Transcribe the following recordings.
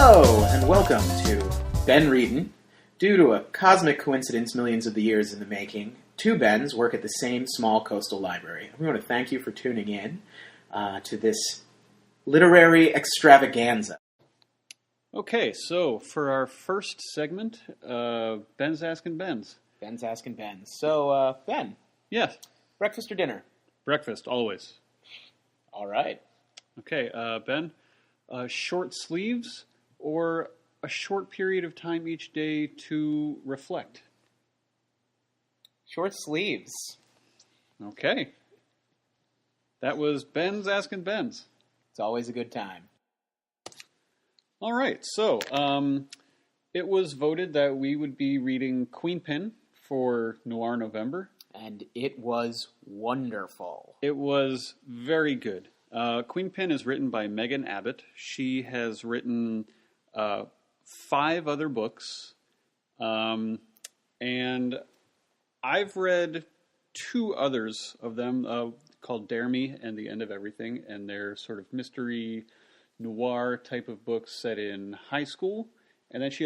Hello, and welcome to Ben Readin. Due to a cosmic coincidence millions of the years in the making, two Bens work at the same small coastal library. We want to thank you for tuning in to this literary extravaganza. Okay, so for our first segment, Ben's Asking Ben's. Ben's Asking Ben's. So, Ben. Yes. Breakfast or dinner? Breakfast, always. All right. Okay, Ben, short sleeves or a short period of time each day to reflect? Short sleeves. Okay. That was Ben's Asking Ben's. It's always a good time. All right, so it was voted that we would be reading Queenpin for Noir November. And it was wonderful. It was very good. Queenpin is written by Megan Abbott. She has written 5 other books, and I've read 2 others of them called Dare Me and The End of Everything, and they're sort of mystery noir type of books set in high school. And then she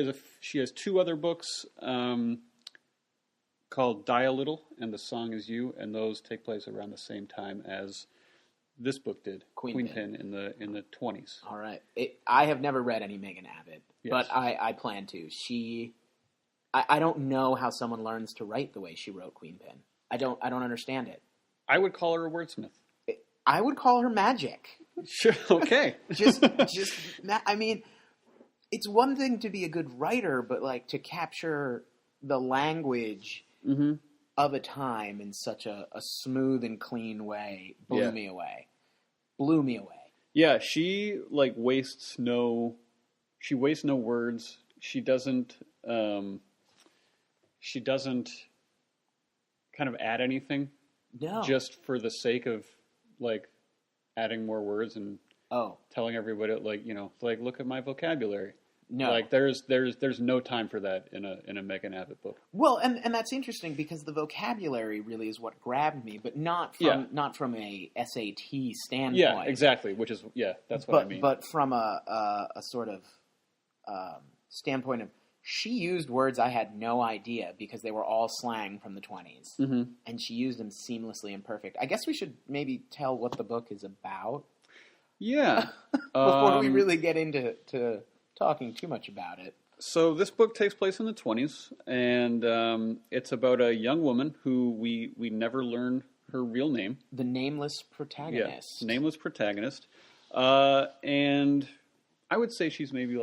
has 2 other books called Die a Little and The Song Is You, and those take place around the same time as this book did, Queenpin in the 20s. All right. I have never read any Megan Abbott, yes. But I plan to. I don't know how someone learns to write the way she wrote Queenpin. I don't understand it. I would call her a wordsmith. I would call her magic. Sure. Okay. I mean, it's one thing to be a good writer, but like to capture the language of a time in such a smooth and clean way blew me away. Yeah, she wastes no words. She doesn't kind of add anything. No. Just for the sake of adding more words and telling everybody look at my vocabulary. No. There's no time for that in a Megan Abbott book. Well, and that's interesting because the vocabulary really is what grabbed me, but not from a SAT standpoint. Yeah, exactly. That's what I mean. But from a sort of standpoint of, she used words I had no idea because they were all slang from the 20s. Mm-hmm. And she used them seamlessly and perfect. I guess we should maybe tell what the book is about. Yeah. Before we really get into talking too much about it. So this book takes place in the 20s, and it's about a young woman who we never learn her real name. The nameless protagonist. Yeah, nameless protagonist. And I would say she's maybe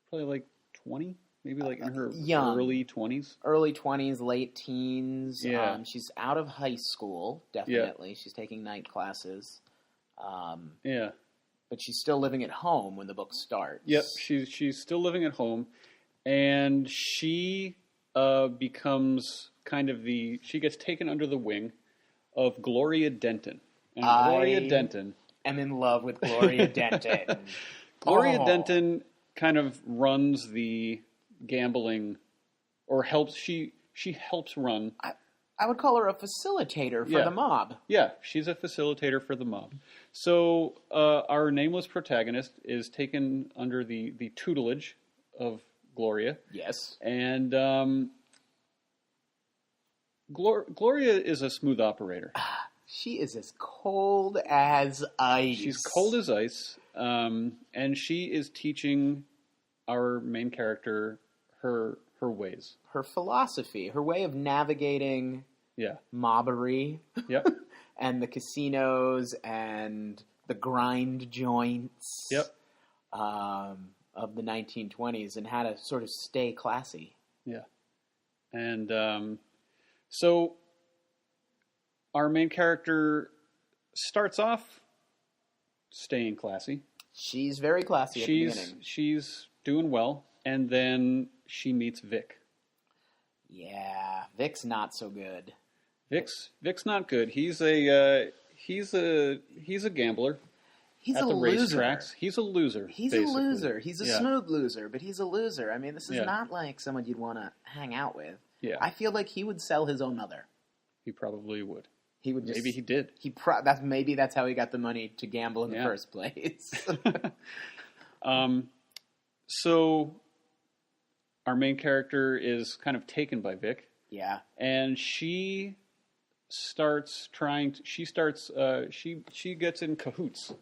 probably 20, maybe in her young. Early 20s. Early 20s, late teens. Yeah. She's out of high school, definitely. Yeah. She's taking night classes. Yeah. But she's still living at home when the book starts. Yep, she's still living at home, and she becomes she gets taken under the wing of Gloria Denton. And Gloria Denton... I'm in love with Gloria Denton. Gloria Denton kind of runs the gambling, or helps, she helps run... I would call her a facilitator for the mob. Yeah, she's a facilitator for the mob. So our nameless protagonist is taken under the tutelage of Gloria. Yes. And Gloria is a smooth operator. She is as cold as ice. She's cold as ice. And she is teaching our main character her ways. Her philosophy, her way of navigating mobbery. Yep. And the casinos and the grind joints of the 1920s, and how to sort of stay classy. Yeah. And so our main character starts off staying classy. She's very classy at the beginning. She's doing well, and then she meets Vic. Yeah, Vic's not so good. Vic's not good. He's a gambler. He's at a the loser. racetracks. He's a loser. He's basically. a loser. He's a smooth loser, but he's a loser. I mean, this is not like someone you'd want to hang out with. Yeah. I feel like he would sell his own mother. He probably would. He would just, maybe he did. Maybe that's how he got the money to gamble in the first place. So our main character is kind of taken by Vic. Yeah. And she starts she gets in cahoots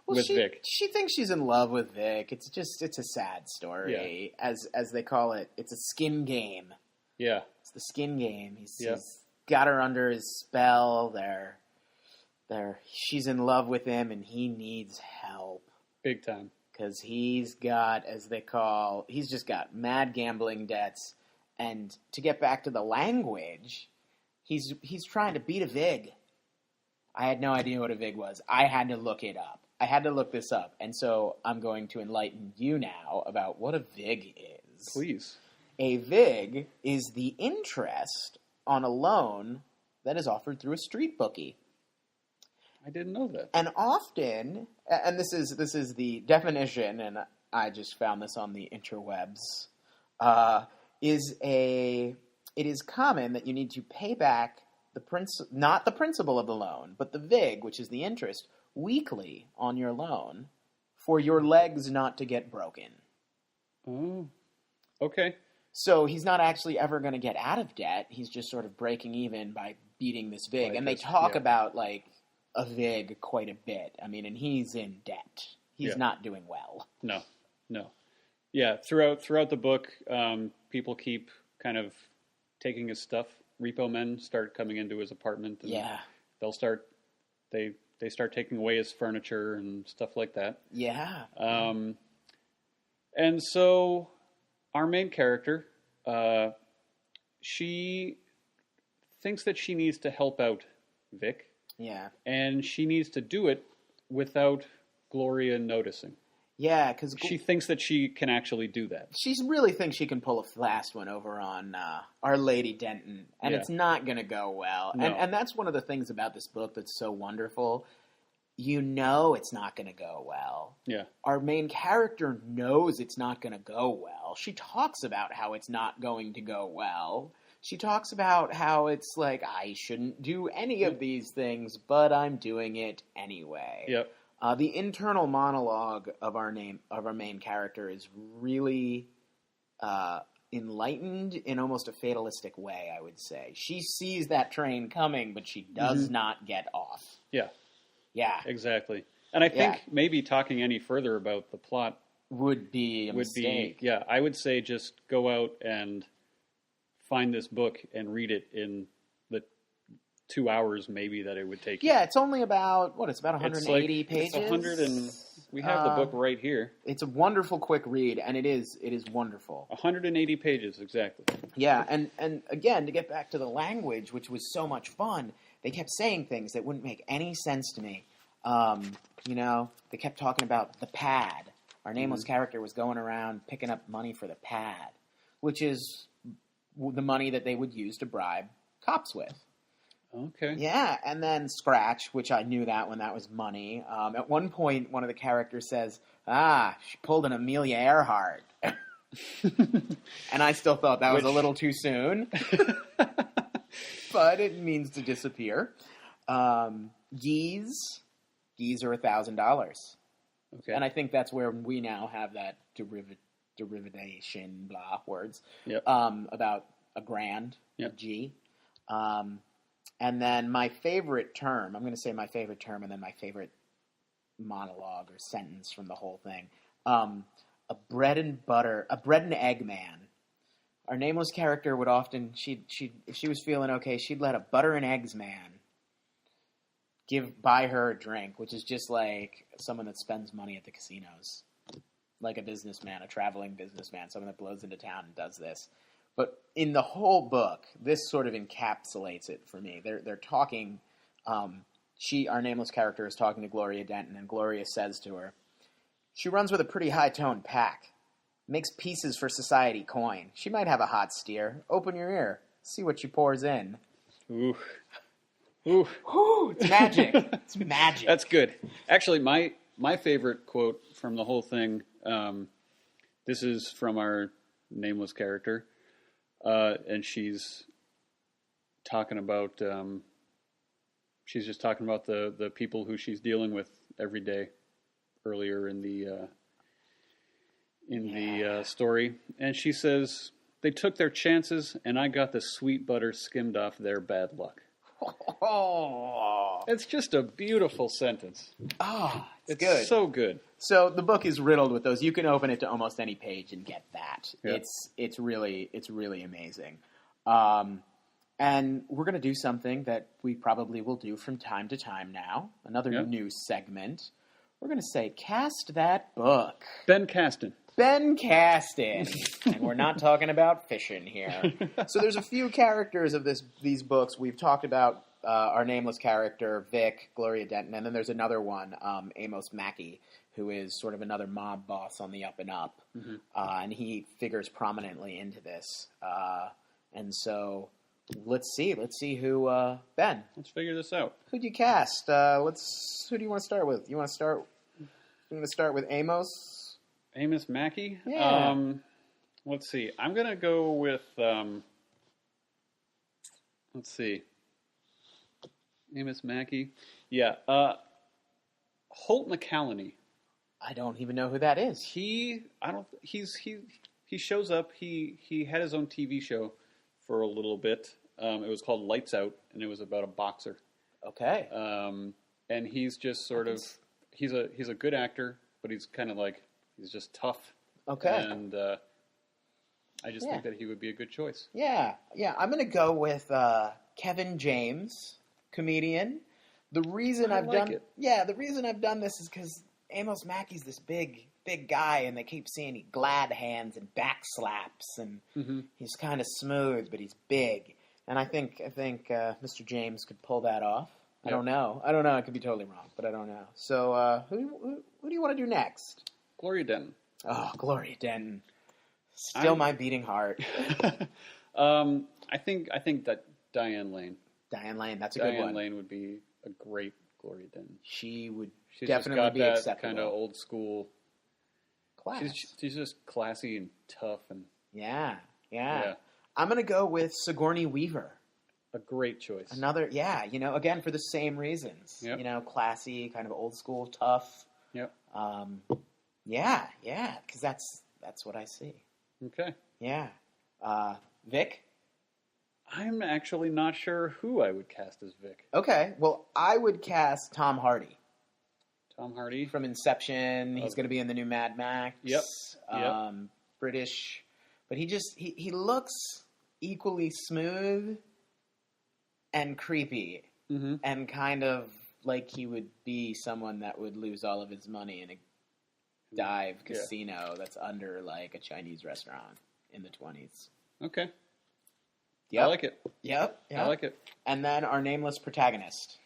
with Vic. She thinks she's in love with Vic. It's a sad story. Yeah. As they call it. It's a skin game. Yeah. It's the skin game. He's got her under his spell. She's in love with him and he needs help. Big time. Because he's got mad gambling debts. And to get back to the language, he's trying to beat a VIG. I had no idea what a VIG was. I had to look it up. I had to look this up. And so I'm going to enlighten you now about what a VIG is. Please. A VIG is the interest on a loan that is offered through a street bookie. I didn't know that. And often, and this is the definition, and I just found this on the interwebs, it is common that you need to pay back not the principal of the loan, but the VIG, which is the interest, weekly on your loan for your legs not to get broken. Oh, okay. So he's not actually ever going to get out of debt. He's just sort of breaking even by beating this VIG. And they talk about, like, a VIG quite a bit. I mean, and he's in debt. He's not doing well. No. Yeah, throughout the book, people keep kind of taking his stuff. Repo men start coming into his apartment. And they start taking away his furniture and stuff like that. Yeah. And so our main character, she thinks that she needs to help out Vic. Yeah. And she needs to do it without Gloria noticing. Yeah, because she thinks that she can actually do that. She really thinks she can pull a fast one over on Our Lady Denton, and it's not going to go well. No. And that's one of the things about this book that's so wonderful. You know it's not going to go well. Yeah. Our main character knows it's not going to go well. She talks about how it's not going to go well. She talks about how it's like, I shouldn't do any of these things, but I'm doing it anyway. Yep. The internal monologue of our main character is really enlightened in almost a fatalistic way, I would say. She sees that train coming, but she does not get off. Yeah. Yeah. Exactly. And I think maybe talking any further about the plot would be a mistake. I would say just go out and find this book and read it in the 2 hours maybe that it would take you. Yeah, it's only about, it's about 180 pages? It's 100 and we have the book right here. It's a wonderful quick read, and it is wonderful. 180 pages, exactly. Yeah, and again, to get back to the language, which was so much fun, they kept saying things that wouldn't make any sense to me. They kept talking about the pad. Our nameless character was going around picking up money for the pad, which is the money that they would use to bribe cops with. Okay. Yeah, and then Scratch, which I knew that when that was money. At one point, one of the characters says, she pulled an Amelia Earhart. And I still thought that was a little too soon. But it means to disappear. Geese are $1,000. Okay. And I think that's where we now have that derivation, words, about a grand, G. And then my favorite term, I'm going to say my favorite term and then my favorite monologue or sentence from the whole thing. A bread and egg man. Our nameless character would often, if she was feeling okay, she'd let a butter and eggs man buy her a drink, which is just like someone that spends money at the casinos. Like a businessman, a traveling businessman, someone that blows into town and does this. But in the whole book, this sort of encapsulates it for me. They're talking, our nameless character is talking to Gloria Denton, and Gloria says to her, she runs with a pretty high-toned pack. Makes pieces for society coin. She might have a hot steer. Open your ear. See what she pours in. Ooh. Ooh. Ooh, it's magic. It's magic. That's good. Actually, my favorite quote from the whole thing, this is from our nameless character. And she's talking about, the people who she's dealing with every day earlier in in the story. And she says, they took their chances, and I got the sweet butter skimmed off their bad luck. Oh, It's just a beautiful sentence. it's good. So good. So the book is riddled with those. You can open it to almost any page and get that. Yeah. It's really amazing. And we're going to do something that we probably will do from time to time now. Another new segment. We're going to say, cast that book. Ben Caston. Ben Caston. And we're not talking about fishing here. So there's a few characters of these books. We've talked about our nameless character, Vic, Gloria Denton, and then there's another one, Amos Mackey, who is sort of another mob boss on the up and up. Mm-hmm. And he figures prominently into this. And so let's see who, Ben. Let's figure this out. Who'd you cast? Who do you want to start with? You want to start with Amos? Amos Mackey? Yeah. Let's see. I'm going to go with, Amos Mackey. Yeah. Holt McCallany. I don't even know who that is. He shows up. He had his own TV show for a little bit. It was called Lights Out, and it was about a boxer. Okay. And he's just sort of, he's a good actor, but he's kind of like, he's just tough. Okay. And I just think that he would be a good choice. Yeah. I'm going to go with Kevin James, comedian. The reason I've done this is because Amos Mackey's this big guy, and they keep seeing glad hands and back slaps, and he's kind of smooth, but he's big. And I think Mr. James could pull that off. Yep. I don't know. I could be totally wrong, but I don't know. So who do you want to do next? Gloria Denton. Oh, Gloria Denton. Still my beating heart. I think that Diane Lane. Diane Lane, that's a good one. Diane Lane would be a great Gloria Denton. She's just definitely got be that acceptable. Kind of old school class. She's just classy and tough and yeah. I'm gonna go with Sigourney Weaver. A great choice. Another, again for the same reasons. Yep. Classy, kind of old school, tough. Yep. Because that's what I see. Okay. Yeah. Vic? I'm actually not sure who I would cast as Vic. Okay. Well, I would cast Tom Hardy. Tom Hardy? From Inception. He's going to be in the new Mad Max. Yep. British. But he looks equally smooth and creepy. Mm-hmm. And kind of like he would be someone that would lose all of his money in a dive casino that's under like a Chinese restaurant in the 20s. Okay. Yep. I like it. Yep. I like it. And then our nameless protagonist.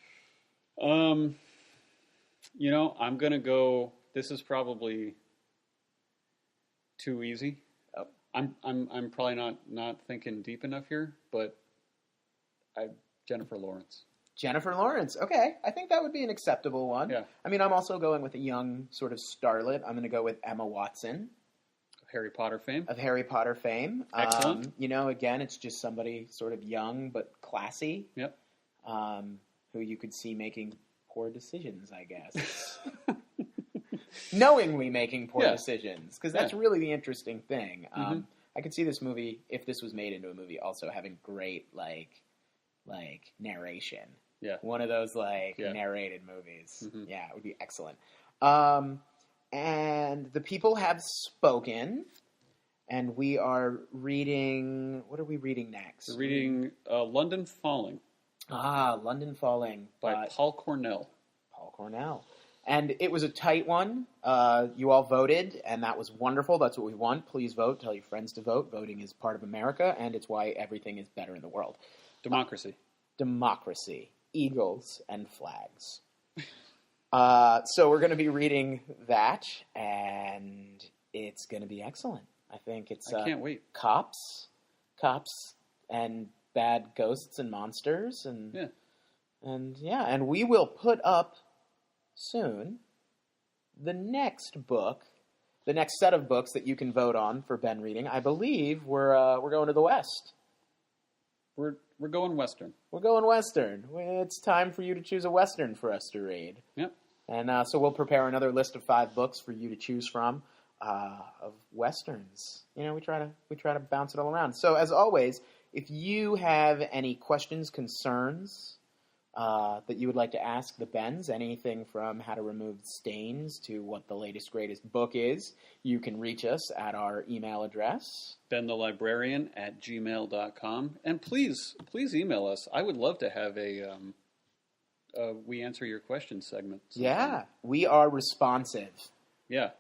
I'm gonna go. This is probably too easy. Oh. I'm probably not thinking deep enough here, but Jennifer Lawrence. Jennifer Lawrence. Okay. I think that would be an acceptable one. Yeah. I mean, I'm also going with a young sort of starlet. I'm going to go with Emma Watson. Of Harry Potter fame. Excellent. Again, it's just somebody sort of young but classy. Yep. Who you could see making poor decisions, I guess. Knowingly making poor decisions. Because that's really the interesting thing. I could see this movie, if this was made into a movie, also having great, like narration. Yeah. One of those, narrated movies. Mm-hmm. Yeah, it would be excellent. And the people have spoken, and we are reading... What are we reading next? We're reading London Falling. London Falling. By Paul Cornell. And it was a tight one. You all voted, and that was wonderful. That's what we want. Please vote. Tell your friends to vote. Voting is part of America, and it's why everything is better in the world. Democracy. Eagles and flags. So we're going to be reading that, and it's going to be excellent. I think it's... I can't wait. Cops, and bad ghosts and monsters, and we will put up soon the next set of books that you can vote on for Ben reading. I believe we're going to the West. We're going Western. We're going Western. It's time for you to choose a Western for us to read. Yep. And so we'll prepare another list of 5 books for you to choose from. of westerns. You know, we try to bounce it all around. So as always, if you have any questions, concerns that you would like to ask the Bens, anything from how to remove stains to what the latest greatest book is, you can reach us at our email address, benthelibrarian@gmail.com. And please email us. I would love to have a we answer your questions segment sometime. Yeah, we are responsive. Yeah.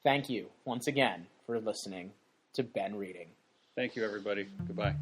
Thank you once again for listening to Ben Reading. Thank you, everybody. Goodbye.